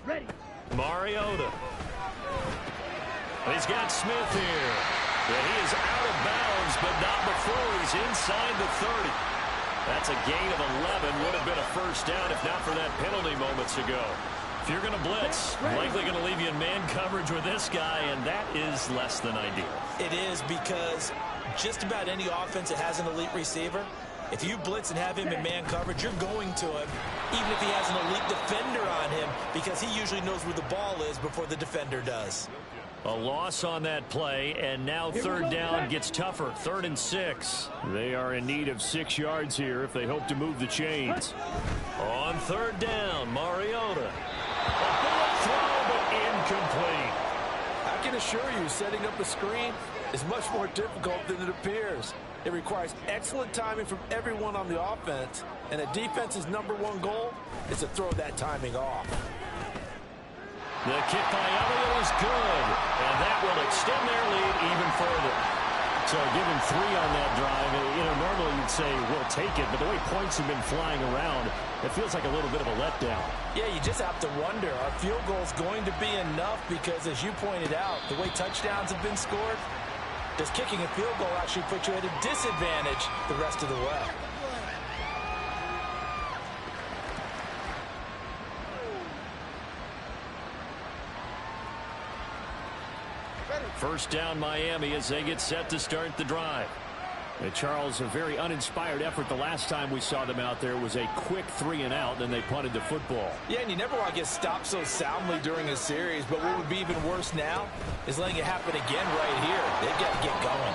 Ready. Mariota. He's got Smith here. But he is out of bounds, but not before he's inside the 30. That's a gain of 11. Would have been a first down if not for that penalty moments ago. If you're going to blitz, likely going to leave you in man coverage with this guy, and that is less than ideal. It is, because just about any offense that has an elite receiver, if you blitz and have him in man coverage, you're going to him, even if he has an elite defender on him, because he usually knows where the ball is before the defender does. A loss on that play, and now third down gets tougher. 3rd and 6. They are in need of 6 yards here if they hope to move the chains. On 3rd down, Mariota. A bullet throw, but incomplete. I can assure you, setting up a screen is much more difficult than it appears. It requires excellent timing from everyone on the offense, and a defense's #1 goal is to throw that timing off. The kick by Elliott is good, and that will extend their lead even further. So give him 3 on that drive. You know, normally you'd say we'll take it, but the way points have been flying around, it feels like a little bit of a letdown. Yeah, you just have to wonder, are field goals going to be enough? Because as you pointed out, the way touchdowns have been scored, does kicking a field goal actually put you at a disadvantage the rest of the way? First down Miami as they get set to start the drive. And Charles, a very uninspired effort the last time we saw them out there was a quick 3 and out, then they punted the football. Yeah, and you never want to get stopped so soundly during a series, but what would be even worse now is letting it happen again right here. They've got to get going.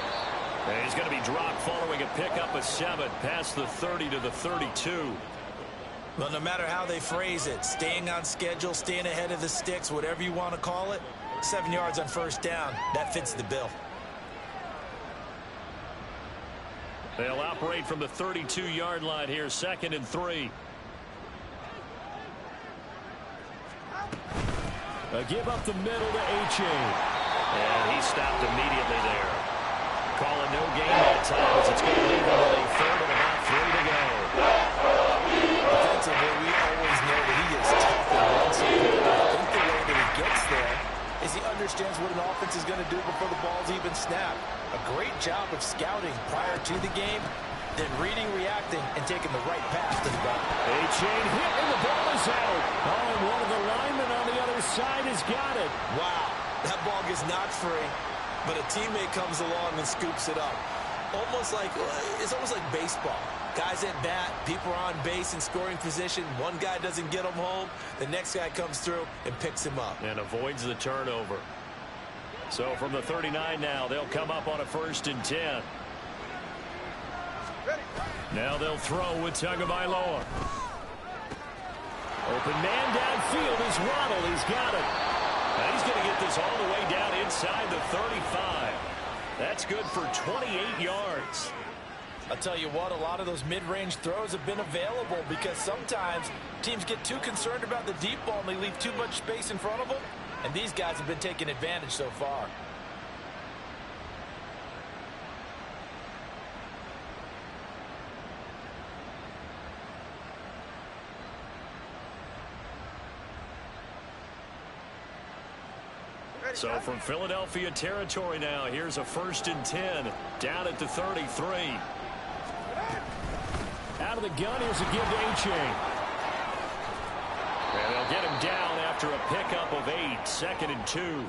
And he's going to be dropped following a pickup of 7 past the 30 to the 32. Well, no matter how they phrase it, staying on schedule, staying ahead of the sticks, whatever you want to call it, 7 yards on first down, that fits the bill. They'll operate from the 32-yard line here, 2nd and 3. A give up the middle to A-Chain. And he stopped immediately there. Calling no gain that time as it's going to leave him with a 3rd and about 3 to go. Defensively, we always know that he is tough and runs support. I think the way that he gets there is he understands what an offense is going to do before the ball's even snapped. A great job of scouting prior to the game, then reading, reacting, and taking the right pass to the ball. A-Chain hit, and the ball is out. Oh, and one of the linemen on the other side has got it. Wow, that ball gets knocked free, but a teammate comes along and scoops it up. It's almost like baseball. Guys at bat, people are on base in scoring position. One guy doesn't get him home. The next guy comes through and picks him up. And avoids the turnover. So from the 39 now, they'll come up on a 1st and 10. Now they'll throw with Tagovailoa. Open man downfield is Waddle. He's got it. And he's going to get this all the way down inside the 35. That's good for 28 yards. I'll tell you what, a lot of those mid-range throws have been available because sometimes teams get too concerned about the deep ball and they leave too much space in front of them, and these guys have been taking advantage so far. So from Philadelphia territory now, here's a 1st and 10 down at the 33. Out of the gun, here's a give to A-Chain. And they'll get him down after a pickup of 8, 2nd and 2.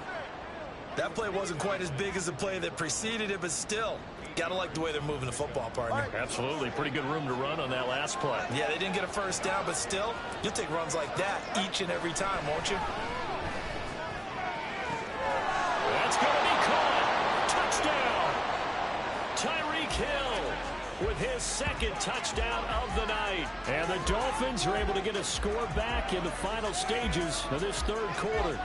That play wasn't quite as big as the play that preceded it, but still, gotta like the way they're moving the football, partner. Absolutely. Pretty good room to run on that last play. Yeah, they didn't get a first down, but still, you'll take runs like that each and every time, won't you? That's going to be caught. Touchdown. Tyreek Hill with his 2nd touchdown of the night. And the Dolphins are able to get a score back in the final stages of this 3rd quarter.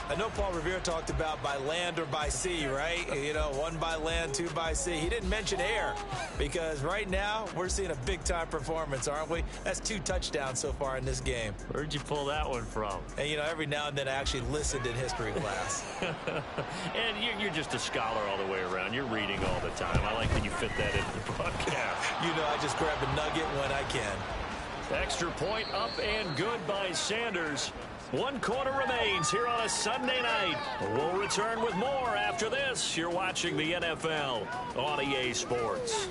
I know Paul Revere talked about by land or by sea, right? You know, 1 by land, 2 by sea. He didn't mention air because right now we're seeing a big-time performance, aren't we? That's 2 touchdowns so far in this game. Where'd you pull that one from? And, you know, every now and then I actually listened in history class. And you're just a scholar all the way around. You're reading all the time. I like that you fit that into the broadcast. You know, I just grab a nugget when I can. Extra point up and good by Sanders. 1 quarter remains here on a Sunday night. We'll return with more after this. You're watching the NFL on EA Sports.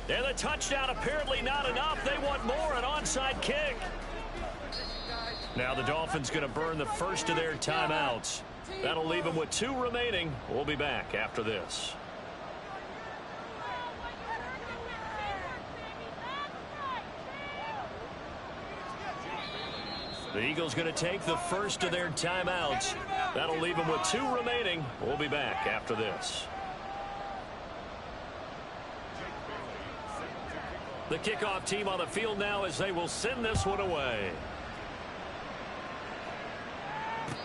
And the touchdown apparently not enough. They want more, an onside kick. Now the Dolphins going to burn the first of their timeouts. That'll leave them with 2 remaining. We'll be back after this. The Eagles going to take the first of their timeouts. That'll leave them with 2 remaining. We'll be back after this. The kickoff team on the field now as they will send this one away.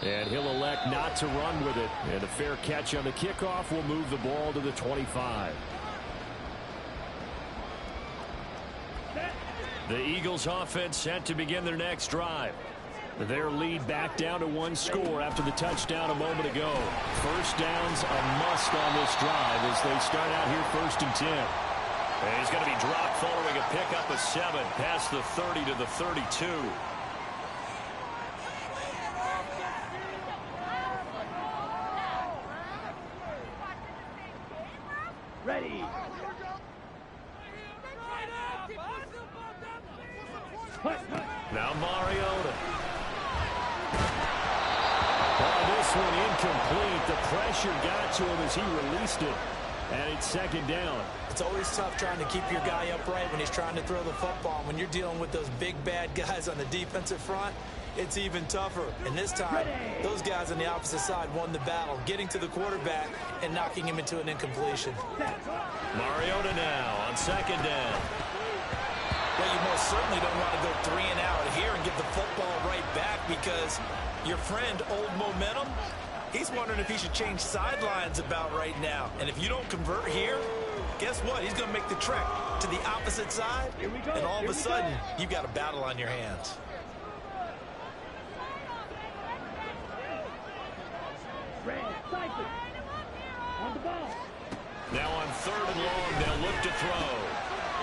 And he'll elect not to run with it. And a fair catch on the kickoff will move the ball to the 25. The Eagles offense set to begin their next drive. Their lead back down to 1 score after the touchdown a moment ago. First down's a must on this drive as they start out here 1st and 10. And he's going to be dropped following a pickup of 7 past the 30 to the 32. Ready. Now Mariota. This one incomplete. The pressure got to him as he released it. And it's 2nd down. It's always tough trying to keep your guy upright when he's trying to throw the football. When you're dealing with those big bad guys on the defensive front, it's even tougher. And this time, those guys on the opposite side won the battle, getting to the quarterback and knocking him into an incompletion. Mariota now on 2nd down. Well, you most certainly don't want to go 3 and out here and get the football right back because your friend, Old Momentum, he's wondering if he should change sidelines about right now. And if you don't convert here, guess what? He's going to make the trek to the opposite side. And all of a sudden, you've got a battle on your hands. Now on 3rd and long, they'll look to throw.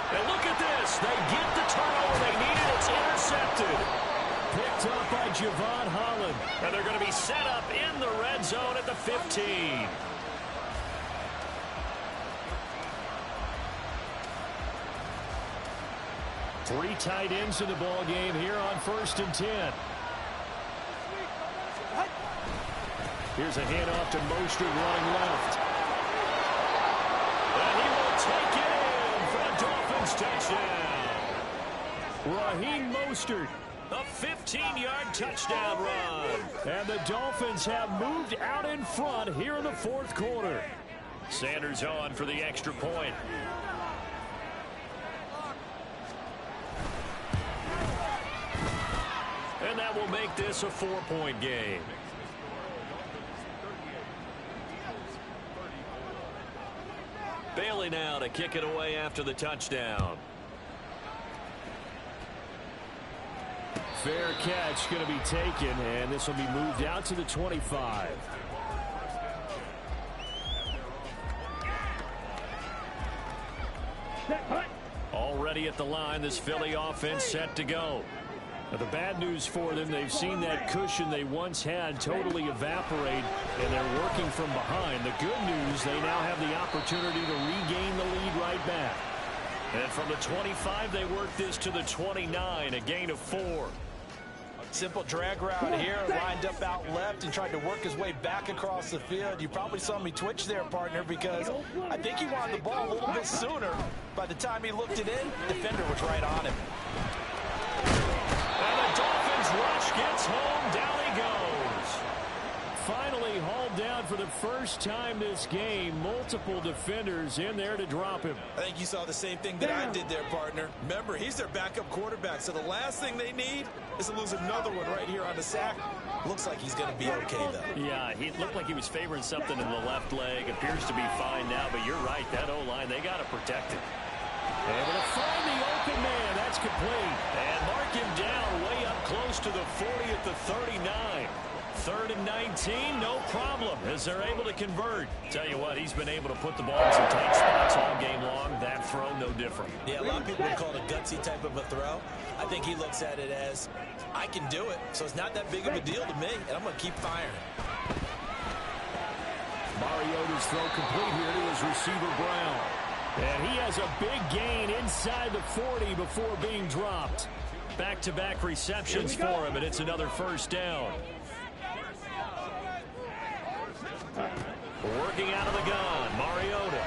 And look at this. They get the turnover they needed. It's intercepted. Picked up by Javon Holland. And they're going to be set up in the red zone at the 15. Three tight ends in the ball game here on 1st and 10. Here's a handoff to Mostert running left. And he will take it in for a Dolphins touchdown. Raheem Mostert. A 15-yard touchdown run. And the Dolphins have moved out in front here in the 4th quarter. Sanders on for the extra point. And that will make this a 4-point game. Bailey now to kick it away after the touchdown. Fair catch going to be taken, and this will be moved out to the 25. Already at the line, this Philly offense set to go. Now, the bad news for them, they've seen that cushion they once had totally evaporate, and they're working from behind. The good news, they now have the opportunity to regain the lead right back. And from the 25, they work this to the 29, a gain of 4. Simple drag route here, lined up out left and tried to work his way back across the field. You probably saw me twitch there, partner, because I think he wanted the ball a little bit sooner. By the time he looked it in, defender was right on him. And the Dolphins rush gets home. Down he goes. Finally hauled down for the first time this game. Multiple defenders in there to drop him. I think you saw the same thing that I did there, partner. Remember, he's their backup quarterback, so the last thing they need is to lose another one right here on the sack. Looks like he's going to be okay, though. Yeah, he looked like he was favoring something in the left leg. Appears to be fine now, but you're right. That O-line, they got to protect it. Able to find the open man. That's complete. And mark him down way up close to the 40 at the 39. 3rd and 19, no problem, as they're able to convert. Tell you what, he's been able to put the ball in some tight spots all game long. That throw, no different. Yeah, a lot of people would call it a gutsy type of a throw. I think he looks at it as, I can do it, so it's not that big of a deal to me, and I'm going to keep firing. Mariota's throw complete here to his receiver, Brown. And he has a big gain inside the 40 before being dropped. Back-to-back receptions for him, and it's another first down. Working out of the gun, Mariota.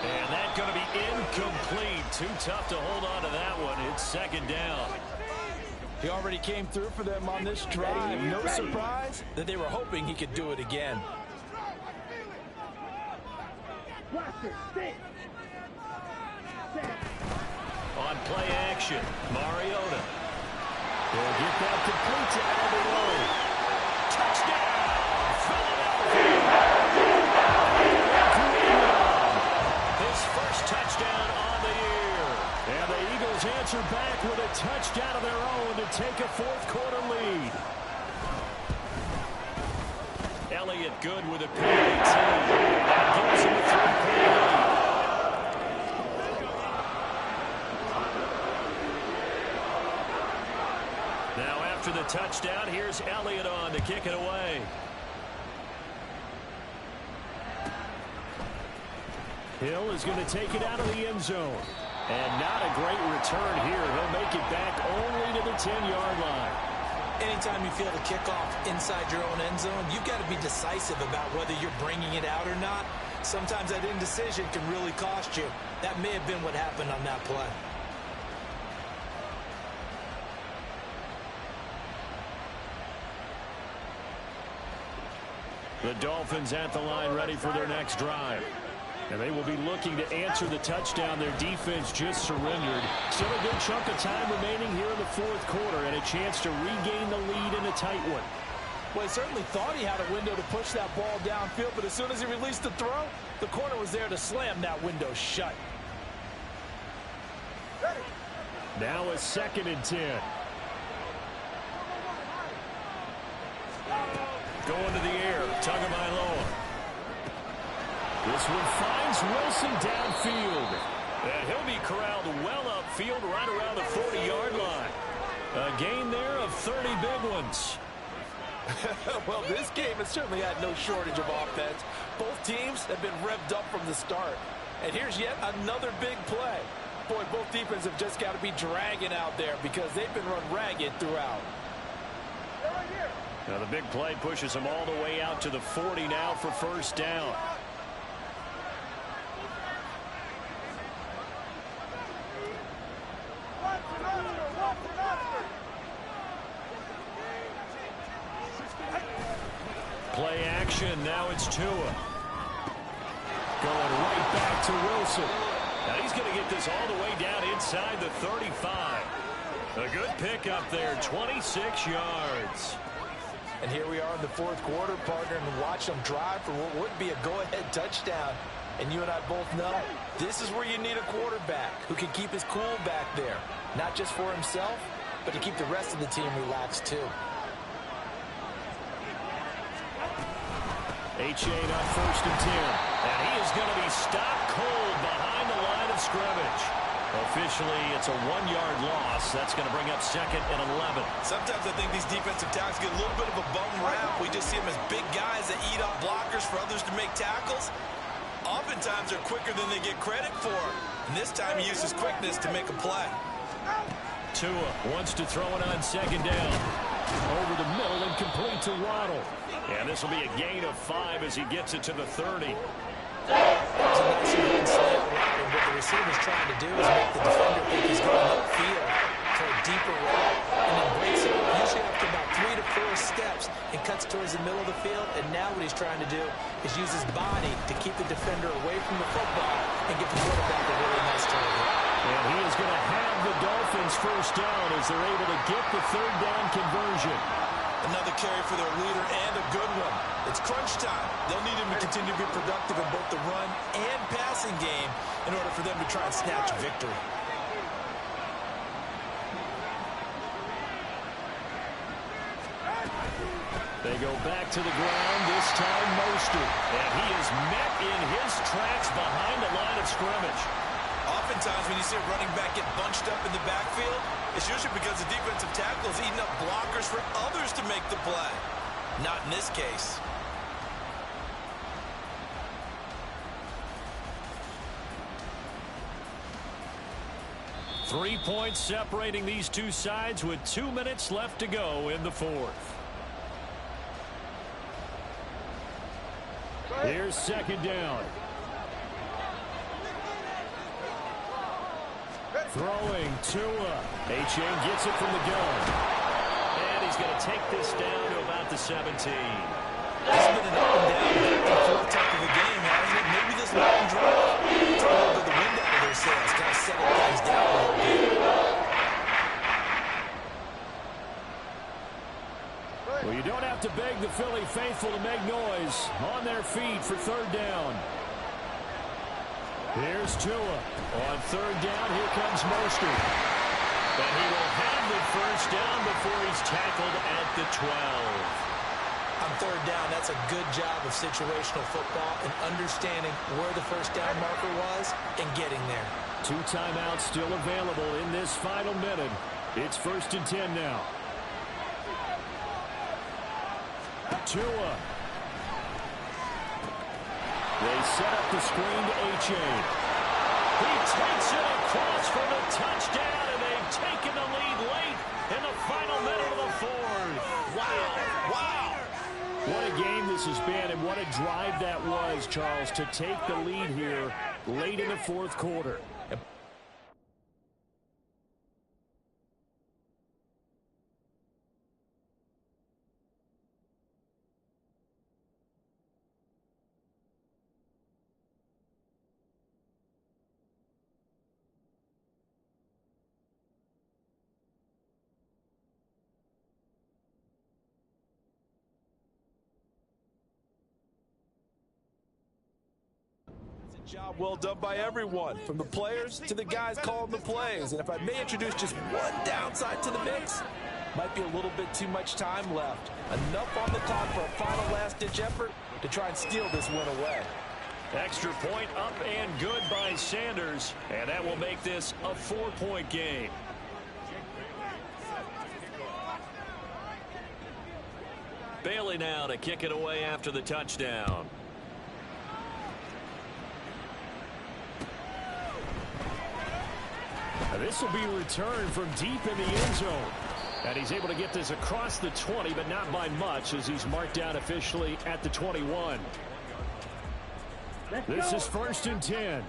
And that's going to be incomplete. Too tough to hold on to that one. It's second down. He already came through for them on this drive. No surprise that they were hoping he could do it again. On play action, Mariota. They'll get that complete to Alvin. Touchdown, Philadelphia. His first touchdown on the year. And the Eagles answer back with a touchdown of their own to take a fourth-quarter lead. Elliott good with a PAT. Gives him a 3-point lead. Now after the touchdown, here's Elliott on to kick it away. Hill is going to take it out of the end zone. And not a great return here. He'll make it back only to the 10-yard line. Anytime you feel the kickoff inside your own end zone, you've got to be decisive about whether you're bringing it out or not. Sometimes that indecision can really cost you. That may have been what happened on that play. The Dolphins at the line ready for their next drive. And they will be looking to answer the touchdown their defense just surrendered. Still a good chunk of time remaining here in the fourth quarter and a chance to regain the lead in a tight one. Well, he certainly thought he had a window to push that ball downfield, but as soon as he released the throw, the corner was there to slam that window shut. Now a 2nd and 10. Going to the air, Tagovailoa. This one finds Wilson downfield. And he'll be corralled well upfield right around the 40-yard line. A gain there of 30 big ones. Well, this game has certainly had no shortage of offense. Both teams have been revved up from the start. And here's yet another big play. Boy, both defenses have just got to be dragging out there because they've been run ragged throughout. Now the big play pushes them all the way out to the 40 now for first down. Play action, now it's Tua. Going right back to Wilson. Now he's going to get this all the way down inside the 35. A good pickup there, 26 yards. And here we are in the fourth quarter, partner, and watch them drive for what would be a go-ahead touchdown. And you and I both know this is where you need a quarterback who can keep his cool back there, not just for himself, but to keep the rest of the team relaxed too. H.A. on 1st and 10. And he is going to be stopped cold behind the line of scrimmage. Officially, it's a 1-yard loss. That's going to bring up 2nd and 11. Sometimes I think these defensive tackles get a little bit of a bum rap. We just see them as big guys that eat up blockers for others to make tackles. Oftentimes, they're quicker than they get credit for. And this time, he uses quickness to make a play. Tua wants to throw it on 2nd down. Over the middle and complete to Waddle. And this will be a gain of 5 as he gets it to the 30. That was a nice even slant route, and what the receiver's trying to do is make the defender think he's going upfield to a deeper route, and then breaks it usually after about 3 to 4 steps and cuts towards the middle of the field. And now what he's trying to do is use his body to keep the defender away from the football and get the quarterback a really nice target. And he is going to have the Dolphins first down as they're able to get the 3rd down conversion. Another carry for their leader and a good one. It's crunch time. They'll need him to continue to be productive in both the run and passing game in order for them to try and snatch victory. They go back to the ground, this time Mostert. And he is met in his tracks behind the line of scrimmage. Oftentimes when you see a running back get bunched up in the backfield, it's usually because the defensive tackle is eating up blockers for others to make the play. Not in this case. 3 points separating these two sides with 2 minutes left to go in the fourth. Here's second down. Throwing Tua. A-Chain gets it from the gun. And he's going to take this down to about the 17. This has been an up and down, back and forth type of a game, hasn't it? Maybe this long drive took a little bit of the wind out of their sails, kind of settled things down a little bit. Well, you don't have to beg the Philly faithful to make noise. On their feet for third down. Here's Tua. On third down, here comes Mostert. And he will have the first down before he's tackled at the 12. On third down, that's a good job of situational football and understanding where the first down marker was and getting there. 2 timeouts still available in this final minute. It's 1st and 10 now. Tua. They set up the screen to A-Chain. He takes it across for the touchdown, and they've taken the lead late in the final minute of the fourth. Wow. Wow. What a game this has been, and what a drive that was, Charles, to take the lead here late in the fourth quarter. Job well done by everyone, from the players to the guys calling the plays. And if I may introduce just one downside to the mix, might be a little bit too much time left. Enough on the clock for a final last-ditch effort to try and steal this win away. Extra point up and good by Sanders, and that will make this a 4-point game. Bailey now to kick it away after the touchdown. This will be returned from deep in the end zone. And he's able to get this across the 20, but not by much, as he's marked down officially at the 21. This is 1st and 10.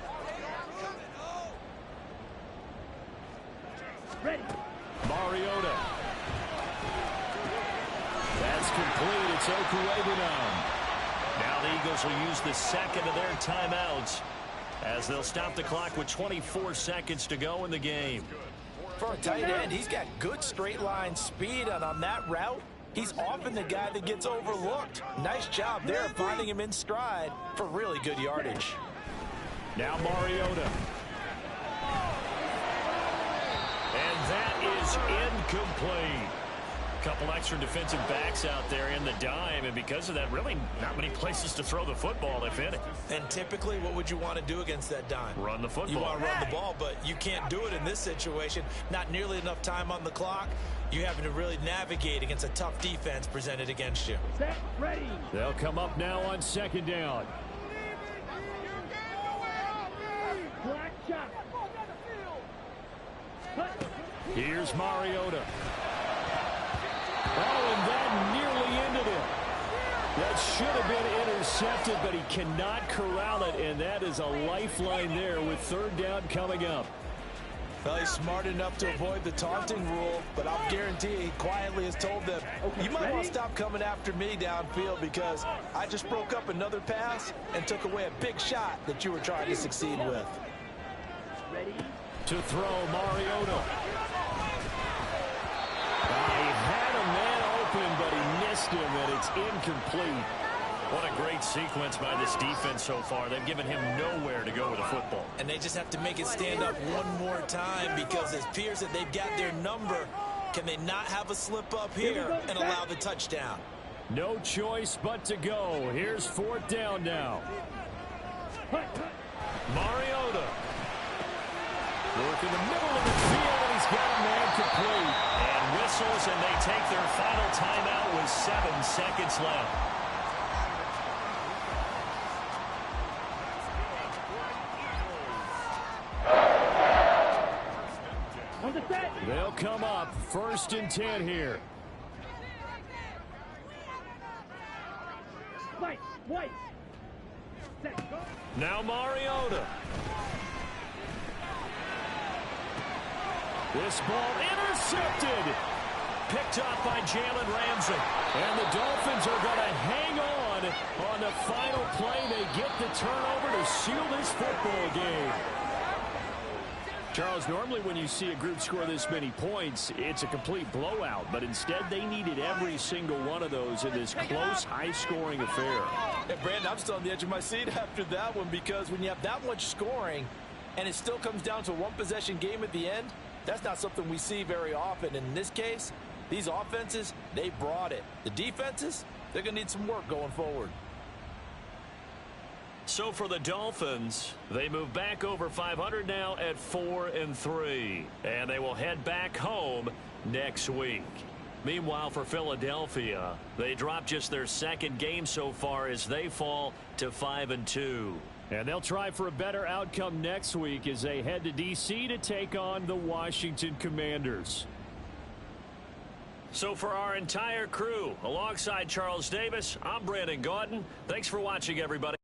Ready. Mariota. That's complete. It's Okuegbunam. Now the Eagles will use the second of their timeouts as they'll stop the clock with 24 seconds to go in the game. For a tight end, he's got good straight line speed, and on that route, he's often the guy that gets overlooked. Nice job there finding him in stride for really good yardage. Now Mariota. And that is incomplete. Couple extra defensive backs out there in the dime, and because of that, really not many places to throw the football, if any. And typically, what would you want to do against that dime? Run the football. You want to run the ball, but you can't do it in this situation. Not nearly enough time on the clock. You having to really navigate against a tough defense presented against you. Set. Ready. They'll come up now on 2nd down. Black shot. Here's Mariota. Oh, and that nearly ended it. That should have been intercepted, but he cannot corral it, and that is a lifeline there with 3rd down coming up. Well, he's smart enough to avoid the taunting rule, but I'll guarantee he quietly has told them, you might want to stop coming after me downfield because I just broke up another pass and took away a big shot that you were trying to succeed with. Ready. To throw, Mariota. He had a man open, but he missed him, and it's incomplete. What a great sequence by this defense so far. They've given him nowhere to go with the football. And they just have to make it stand up one more time because it appears that they've got their number. Can they not have a slip up here and allow the touchdown? No choice but to go. Here's 4th down now. Mariota. Work in the middle of the field, and he's got a man complete. And whistles, and they take their final timeout with 7 seconds left. They'll come up 1st and 10 here. Fight. White. Set. Go. Now Mariota. This ball intercepted. Picked up by Jalen Ramsey. And the Dolphins are going to hang on the final play. They get the turnover to seal this football game. Charles, normally when you see a group score this many points, it's a complete blowout. But instead, they needed every single one of those in this close, high-scoring affair. And Brandon, I'm still on the edge of my seat after that one, because when you have that much scoring and it still comes down to a one-possession game at the end, that's not something we see very often. In this case, these offenses, they brought it. The defenses, they're going to need some work going forward. So for the Dolphins, they move back over 500 now at 4-3. And they will head back home next week. Meanwhile, for Philadelphia, they drop just their 2nd game so far as they fall to 5-2. And they'll try for a better outcome next week as they head to D.C. to take on the Washington Commanders. So for our entire crew, alongside Charles Davis, I'm Brandon Gaudin. Thanks for watching, everybody.